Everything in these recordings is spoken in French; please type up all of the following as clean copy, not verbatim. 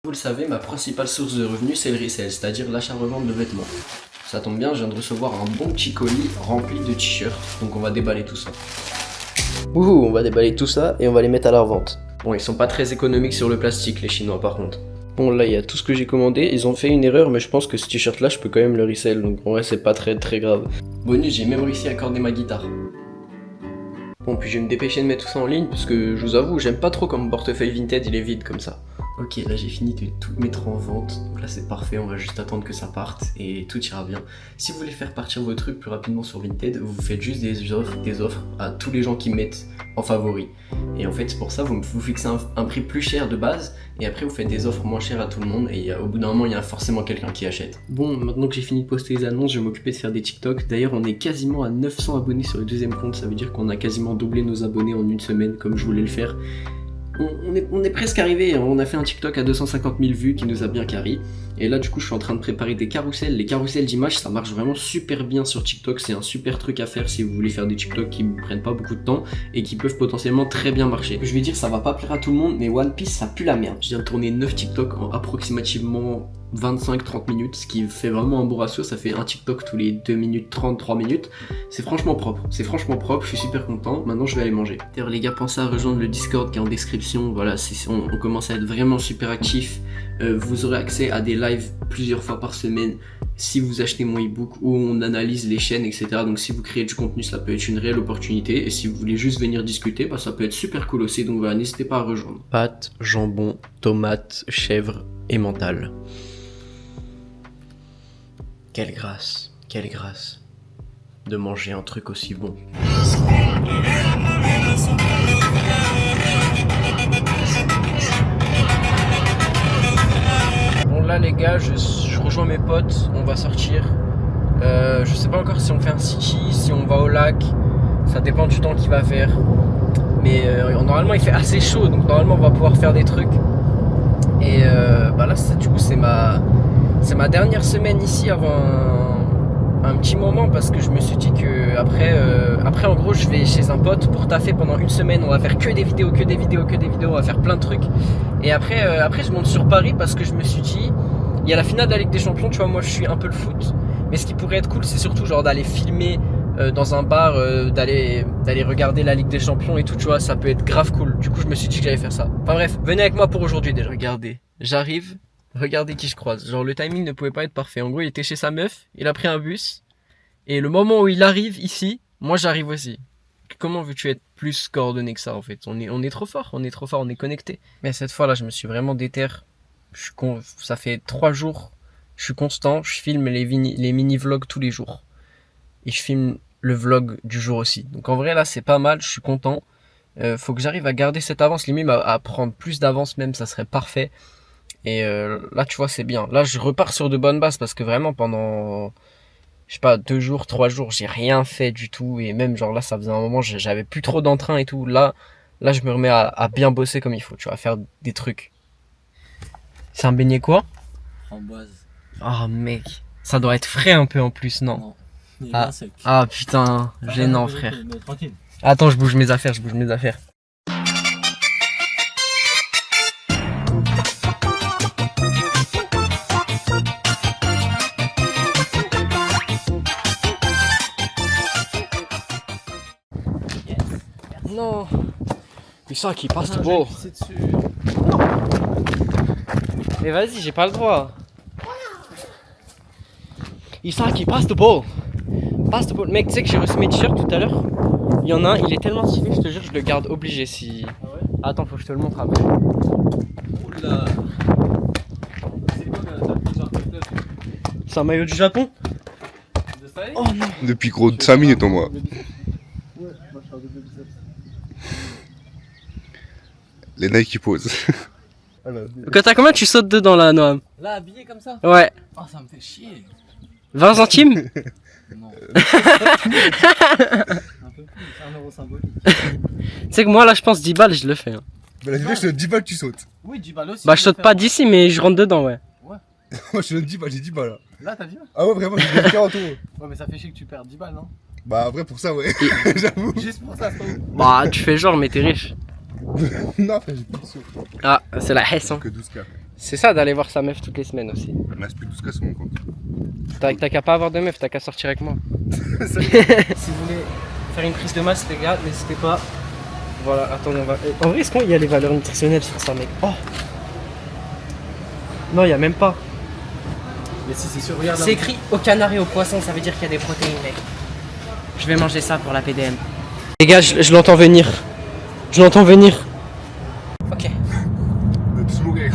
Vous le savez, ma principale source de revenus c'est le resell, c'est-à-dire l'achat-revente de vêtements. Ça tombe bien, je viens de recevoir un bon petit colis rempli de t-shirts, donc on va déballer tout ça. Wouhou, on va déballer tout ça et on va les mettre à la revente. Bon, ils sont pas très économiques sur le plastique, les Chinois par contre. Bon, là il y a tout ce que j'ai commandé, ils ont fait une erreur, mais je pense que ce t-shirt là je peux quand même le resell, donc en vrai c'est pas très grave. Bonus, j'ai même réussi à accorder ma guitare. Bon, puis je vais me dépêcher de mettre tout ça en ligne, parce que je vous avoue, j'aime pas trop quand mon portefeuille Vinted il est vide comme ça. Ok, là j'ai fini de tout mettre en vente, donc là c'est parfait, on va juste attendre que ça parte et tout ira bien. Si vous voulez faire partir vos trucs plus rapidement sur Vinted, vous faites juste des offres à tous les gens qui mettent en favori. Et en fait, pour ça, vous fixez un prix plus cher de base, et après vous faites des offres moins chères à tout le monde, et au bout d'un moment, il y a forcément quelqu'un qui achète. Bon, maintenant que j'ai fini de poster les annonces, je vais m'occuper de faire des TikTok. D'ailleurs, on est quasiment à 900 abonnés sur le deuxième compte, ça veut dire qu'on a quasiment doublé nos abonnés en une semaine, comme je voulais le faire. On est presque arrivé, on a fait un TikTok à 250 000 vues qui nous a bien carré. Et là du coup je suis en train de préparer des carousels. Les carousels d'images ça marche vraiment super bien sur TikTok. C'est un super truc à faire si vous voulez faire des TikTok qui ne prennent pas beaucoup de temps et qui peuvent potentiellement très bien marcher. Je vais dire ça va pas plaire à tout le monde, mais One Piece ça pue la merde. Je viens de tourner 9 TikTok en approximativement 25-30 minutes, ce qui fait vraiment un bon ratio. Ça fait un TikTok tous les 2 minutes 30, 3 minutes. C'est franchement propre, je suis super content. Maintenant je vais aller manger. D'ailleurs les gars, pensez à rejoindre le Discord qui est en description. Voilà, on commence à être vraiment super actifs. Vous aurez accès à des lives plusieurs fois par semaine si vous achetez mon ebook où on analyse les chaînes, etc. Donc si vous créez du contenu, ça peut être une réelle opportunité. Et si vous voulez juste venir discuter, bah, ça peut être super cool aussi. Donc voilà, n'hésitez pas à rejoindre. Pâtes, jambon, tomates, chèvre et mental. Quelle grâce de manger un truc aussi bon. Bon là les gars, je rejoins mes potes, on va sortir. Je sais pas encore si on fait un city, si on va au lac, ça dépend du temps qu'il va faire. Mais normalement il fait assez chaud, donc normalement on va pouvoir faire des trucs. Et bah là du coup c'est ma dernière semaine ici avant un petit moment, parce que je me suis dit que après en gros je vais chez un pote pour taffer pendant une semaine. On va faire que des vidéos, on va faire plein de trucs. Et après je monte sur Paris parce que je me suis dit il y a la finale de la Ligue des Champions, tu vois, moi je suis un peu le foot, mais ce qui pourrait être cool c'est surtout genre d'aller filmer dans un bar, d'aller regarder la Ligue des Champions et tout, tu vois, ça peut être grave cool. Du coup je me suis dit que j'allais faire ça. Enfin bref, venez avec moi pour aujourd'hui déjà. Regardez, j'arrive. Regardez qui je croise. Genre le timing ne pouvait pas être parfait. En gros il était chez sa meuf, il a pris un bus. Et le moment où il arrive ici, moi j'arrive aussi. Comment veux-tu être plus coordonné que ça en fait? On est trop fort, on est connecté. Mais cette fois là je me suis vraiment déter. Ça fait 3 jours, je suis constant, je filme les mini-vlogs tous les jours. Et je filme le vlog du jour aussi. Donc en vrai là c'est pas mal, je suis content. Faut que j'arrive à garder cette avance, limite à prendre plus d'avance même, ça serait parfait. Et là tu vois c'est bien. Là je repars sur de bonnes bases parce que vraiment pendant, je sais pas, 2 jours, 3 jours, j'ai rien fait du tout. Et même genre là ça faisait un moment, j'avais plus trop d'entrain et tout. Là je me remets à bien bosser comme il faut, tu vois, à faire des trucs. C'est un beignet quoi? Framboise. Oh mec, ça doit être frais un peu en plus, non? Non, il est bien sec. Ah putain, gênant frère. Mais tranquille. Attends, je bouge mes affaires. Non. Il sent qu'il passe tout beau. Mais vas-y, j'ai pas le droit. Il sent qu'il passe tout beau. Mec, tu sais que j'ai reçu mes t-shirts tout à l'heure. Il y en a un, il est tellement stylé, je te jure, je le garde obligé si. Ah ouais? Attends, faut que je te le montre après. Oula. C'est quoi t'as pris genre quel club? C'est un maillot du Japon? De Sky? Oh non. Depuis gros 5 minutes en moi. Ouais, moi je fais un double biceps. Les Nike qui posent. Quand t'as combien tu sautes dedans là, Noam? Là, habillé comme ça? Ouais. Oh, ça me fait chier. 20 centimes? Non. Un peu plus, c'est 1 euro symbolique. Tu sais que moi là je pense 10 balles je le fais. Hein. Bah, la vidéo, je te donne 10 balles, tu sautes. Oui, 10 balles aussi. Bah je saute pas d'ici mais je rentre dedans, ouais. Moi, je te donne 10 balles, j'ai 10 balles là. Là, t'as dit? Ah ouais, vraiment, j'ai dit 40 euros. Ouais, mais ça fait chier que tu perds 10 balles, non? Bah, vrai, pour ça, ouais. J'avoue. Juste pour ça, c'est pas ouf. Bah tu fais genre mais t'es riche. Non, frère, j'ai pas de sous. Ah c'est la Hesse hein. Que 12K. C'est ça d'aller voir sa meuf toutes les semaines aussi. Il me reste plus de 12K sur mon compte. T'as qu'à pas avoir de meuf, t'as qu'à sortir avec moi. Si vous voulez faire une prise de masse, les gars, n'hésitez pas. Voilà, attendez, on va. En vrai, est-ce qu'il y a les valeurs nutritionnelles sur ça, mec? Oh! Non, il y a même pas. Mais si, c'est sûr, regarde là. C'est écrit au canard et au poisson, ça veut dire qu'il y a des protéines, mec. Je vais manger ça pour la PDM. Les gars, je l'entends venir. Je l'entends venir. Ok. On va tous mourir.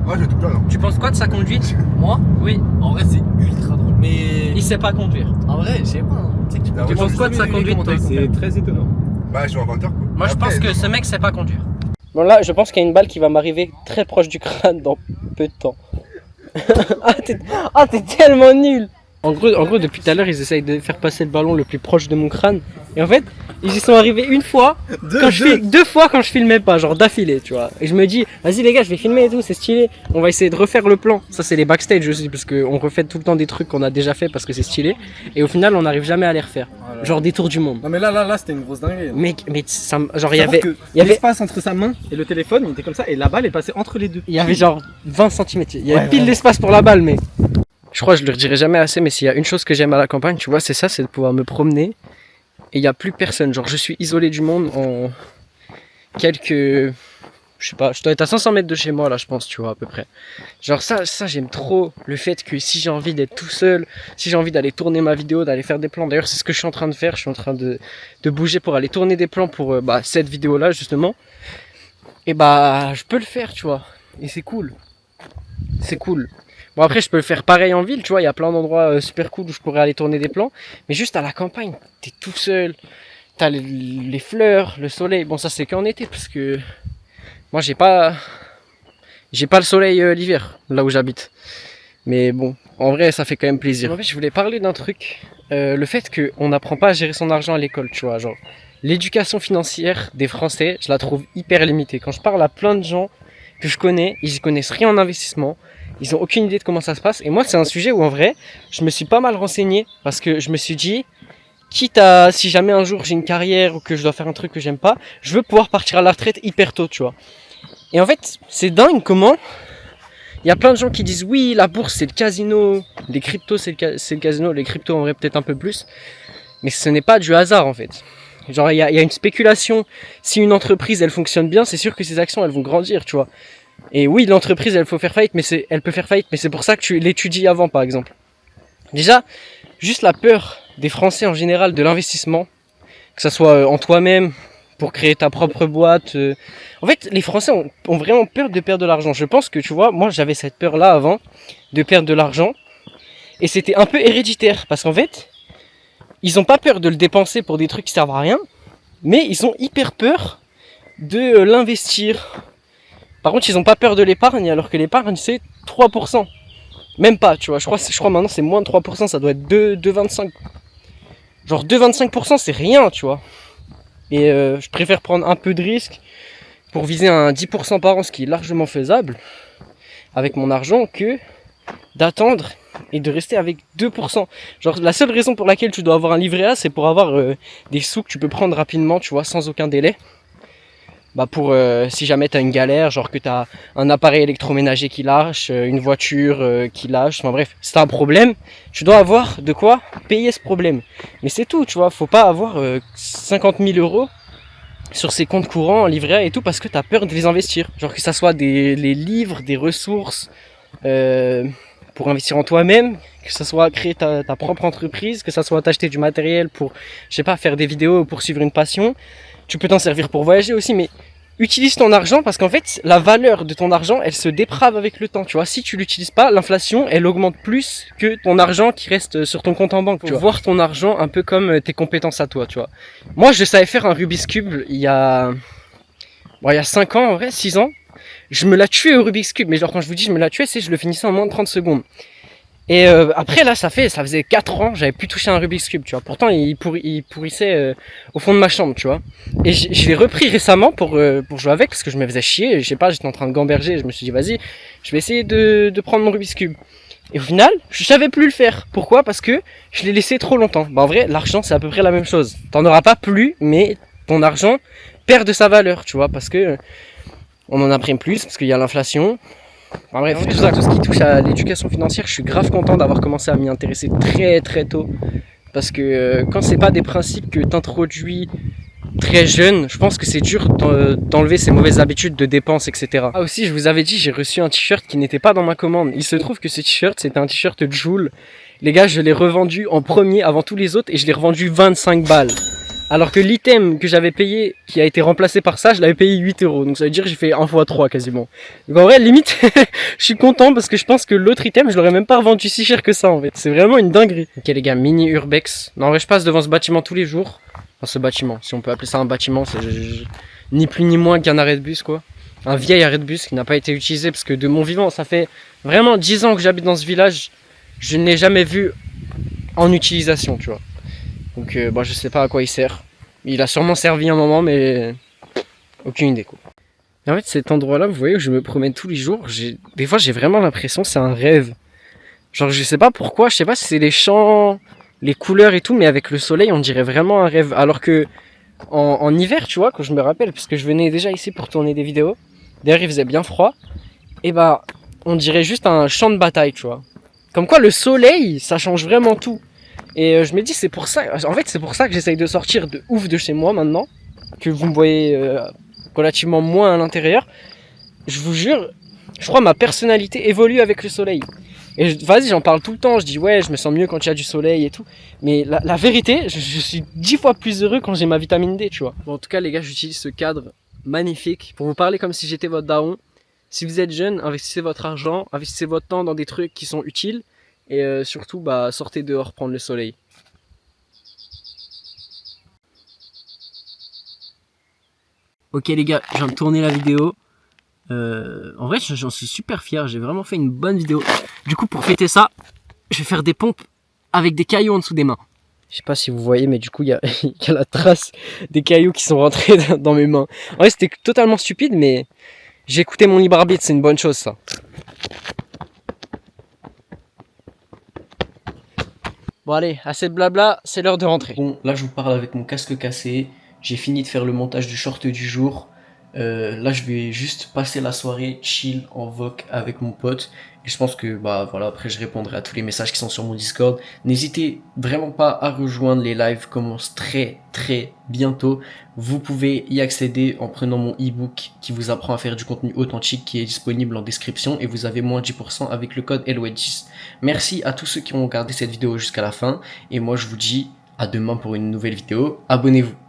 Ouais, je vais tout plein là. Tu penses quoi de sa conduite? Moi? Oui. En vrai, c'est ultra drôle. Mais. Il sait pas conduire. En vrai, je sais pas. Hein. Tu sais que tu Ah ouais, penses quoi de sa conduite, toi? C'est très étonnant. Bah, je suis en 20h quoi. Moi, je Après, pense que ce mec sait pas conduire. Bon, là, je pense qu'il y a une balle qui va m'arriver très proche du crâne dans peu de temps. T'es tellement nul! En gros, depuis tout à l'heure, ils essayent de faire passer le ballon le plus proche de mon crâne. Et en fait, ils y sont arrivés une fois, deux fois quand je filmais pas, genre d'affilée, tu vois. Et je me dis, vas-y les gars, je vais filmer et tout, c'est stylé. On va essayer de refaire le plan. Ça, c'est les backstage aussi, parce qu'on refait tout le temps des trucs qu'on a déjà fait parce que c'est stylé. Et au final, on n'arrive jamais à les refaire. Voilà. Genre des tours du monde. Non, mais là, c'était une grosse dinguerie. Mec, mais ça, genre, il y Savoir avait que l'espace entre sa main et le téléphone, il était comme ça, et la balle est passée entre les deux. genre 20 cm. Il y avait Ouais, pile ouais. l'espace pour la balle, mais. Je crois que je le redirai jamais assez, mais s'il y a une chose que j'aime à la campagne, tu vois, c'est ça, c'est de pouvoir me promener et il n'y a plus personne. Genre, je suis isolé du monde en quelques. Je sais pas, je dois être à 500 mètres de chez moi là, je pense, tu vois, à peu près. Genre, ça j'aime trop le fait que si j'ai envie d'être tout seul, si j'ai envie d'aller tourner ma vidéo, d'aller faire des plans, d'ailleurs, c'est ce que je suis en train de faire, je suis en train de bouger pour aller tourner des plans pour cette vidéo là, justement. Et je peux le faire, tu vois, et c'est cool. C'est cool. Bon après je peux le faire pareil en ville, tu vois, il y a plein d'endroits super cool où je pourrais aller tourner des plans, mais juste à la campagne, t'es tout seul, t'as les fleurs, le soleil, bon ça c'est qu'en été parce que moi j'ai pas le soleil l'hiver, là où j'habite, mais bon, en vrai ça fait quand même plaisir. En fait je voulais parler d'un truc, le fait qu'on n'apprend pas à gérer son argent à l'école, tu vois, genre l'éducation financière des Français, je la trouve hyper limitée. Quand je parle à plein de gens que je connais, ils y connaissent rien en investissement. Ils ont aucune idée de comment ça se passe. Et moi, c'est un sujet où en vrai, je me suis pas mal renseigné parce que je me suis dit, quitte à si jamais un jour j'ai une carrière ou que je dois faire un truc que j'aime pas, je veux pouvoir partir à la retraite hyper tôt, tu vois. Et en fait, c'est dingue comment il y a plein de gens qui disent oui, la bourse c'est le casino, les cryptos c'est le casino, les cryptos en vrai peut-être un peu plus, mais ce n'est pas du hasard en fait. Genre il y a une spéculation. Si une entreprise elle fonctionne bien, c'est sûr que ses actions elles vont grandir, tu vois. Et oui, l'entreprise, elle peut faire faillite, mais c'est pour ça que tu l'étudies avant, par exemple. Déjà, juste la peur des Français en général de l'investissement, que ça soit en toi-même, pour créer ta propre boîte. En fait, les Français ont vraiment peur de perdre de l'argent. Je pense que, tu vois, moi, j'avais cette peur-là avant, de perdre de l'argent, et c'était un peu héréditaire, parce qu'en fait, ils ont pas peur de le dépenser pour des trucs qui servent à rien, mais ils ont hyper peur de l'investir. Par contre, ils ont pas peur de l'épargne, alors que l'épargne, c'est 3%. Même pas, tu vois. Je crois maintenant, c'est moins de 3%, ça doit être 2,25%. Genre 2,25%, c'est rien, tu vois. Et je préfère prendre un peu de risque pour viser un 10% par an, ce qui est largement faisable, avec mon argent, que d'attendre et de rester avec 2%. Genre, la seule raison pour laquelle tu dois avoir un livret A, c'est pour avoir des sous que tu peux prendre rapidement, tu vois, sans aucun délai. Pour si jamais t'as une galère, genre que t'as un appareil électroménager qui lâche, une voiture qui lâche, enfin bref, si t'as un problème, tu dois avoir de quoi payer ce problème. Mais c'est tout, tu vois, faut pas avoir 50 000 euros sur ses comptes courants, en livret A et tout, parce que t'as peur de les investir. Genre que ça soit les livres, des ressources pour investir en toi-même, que ça soit créer ta propre entreprise, que ça soit t'acheter du matériel pour, je sais pas, faire des vidéos, pour suivre une passion. Tu peux t'en servir pour voyager aussi, mais utilise ton argent parce qu'en fait, la valeur de ton argent, elle se déprave avec le temps, tu vois. Si tu l'utilises pas, l'inflation, elle augmente plus que ton argent qui reste sur ton compte en banque. Tu vois. Voir ton argent un peu comme tes compétences à toi, tu vois. Moi, je savais faire un Rubik's Cube il y a 5 ans, en vrai, 6 ans. Je me la tué au Rubik's Cube, mais genre quand je vous dis je me la tué, c'est je le finissais en moins de 30 secondes. Et après là ça faisait 4 ans, j'avais plus touché un Rubik's Cube, tu vois. Pourtant il pourrissait au fond de ma chambre, tu vois. Et je l'ai repris récemment pour jouer avec parce que je me faisais chier, je sais pas, j'étais en train de gamberger, je me suis dit vas-y, je vais essayer de prendre mon Rubik's Cube. Et au final, je savais plus le faire. Pourquoi ? Parce que je l'ai laissé trop longtemps. En vrai, l'argent c'est à peu près la même chose. T'en auras pas plus, mais ton argent perd de sa valeur, tu vois, parce que on en imprime plus, parce qu'il y a l'inflation. Enfin, bref, tout ça, tout ce qui touche à l'éducation financière, je suis grave content d'avoir commencé à m'y intéresser très très tôt. Parce que quand c'est pas des principes que t'introduis très jeune, je pense que c'est dur d'enlever ces mauvaises habitudes de dépenses, etc. Ah aussi, je vous avais dit, j'ai reçu un t-shirt qui n'était pas dans ma commande. Il se trouve que ce t-shirt, c'était un t-shirt Joule. Les gars, je l'ai revendu en premier avant tous les autres et je l'ai revendu 25 balles. Alors que l'item que j'avais payé, qui a été remplacé par ça, je l'avais payé 8 euros. Donc ça veut dire que j'ai fait 1 x 3 quasiment. Donc en vrai, limite, je suis content parce que je pense que l'autre item, je l'aurais même pas revendu si cher que ça en fait. C'est vraiment une dinguerie. Ok les gars, mini urbex. Non, en vrai, je passe devant ce bâtiment tous les jours. Enfin, ce bâtiment, si on peut appeler ça un bâtiment, c'est ni plus ni moins qu'un arrêt de bus quoi. Un vieil arrêt de bus qui n'a pas été utilisé parce que de mon vivant, ça fait vraiment 10 ans que j'habite dans ce village. Je ne l'ai jamais vu en utilisation, tu vois. Donc bon, je sais pas à quoi il sert. Il a sûrement servi un moment, mais aucune idée quoi. Et en fait, cet endroit-là, vous voyez, où je me promène tous les jours, des fois j'ai vraiment l'impression que c'est un rêve. Genre, je sais pas pourquoi, je sais pas si c'est les champs, les couleurs et tout, mais avec le soleil, on dirait vraiment un rêve. Alors que en hiver, tu vois, quand je me rappelle, puisque je venais déjà ici pour tourner des vidéos, d'ailleurs il faisait bien froid, et bah on dirait juste un champ de bataille, tu vois. Comme quoi le soleil, ça change vraiment tout. Et je me dis, c'est pour ça, en fait, c'est pour ça que j'essaye de sortir de ouf de chez moi maintenant, que vous me voyez relativement moins à l'intérieur. Je vous jure, je crois que ma personnalité évolue avec le soleil. Et vas-y, j'en parle tout le temps, je dis ouais, je me sens mieux quand il y a du soleil et tout. Mais la vérité, je suis 10 fois plus heureux quand j'ai ma vitamine D, tu vois. Bon, en tout cas, les gars, j'utilise ce cadre magnifique pour vous parler comme si j'étais votre daron. Si vous êtes jeune, investissez votre argent, investissez votre temps dans des trucs qui sont utiles. Et surtout, bah, sortez dehors prendre le soleil. Ok les gars, je viens de tourner la vidéo. En vrai, j'en suis super fier. J'ai vraiment fait une bonne vidéo. Du coup, pour fêter ça, je vais faire des pompes avec des cailloux en dessous des mains. Je sais pas si vous voyez, mais du coup, il y a la trace des cailloux qui sont rentrés dans mes mains. En vrai, c'était totalement stupide, mais j'ai écouté mon libre arbitre. C'est une bonne chose, ça. Bon allez, assez de blabla, c'est l'heure de rentrer. Bon, là je vous parle avec mon casque cassé. J'ai fini de faire le montage du short du jour. Là je vais juste passer la soirée chill en voc avec mon pote. Et je pense que bah voilà, après je répondrai à tous les messages qui sont sur mon Discord. N'hésitez vraiment pas à rejoindre, les lives commencent très bientôt. Vous pouvez y accéder en prenant mon ebook qui vous apprend à faire du contenu authentique, qui est disponible en description, et vous avez moins 10% avec le code LOE10. Merci à tous ceux qui ont regardé cette vidéo jusqu'à la fin, et moi je vous dis à demain pour une nouvelle vidéo. Abonnez-vous.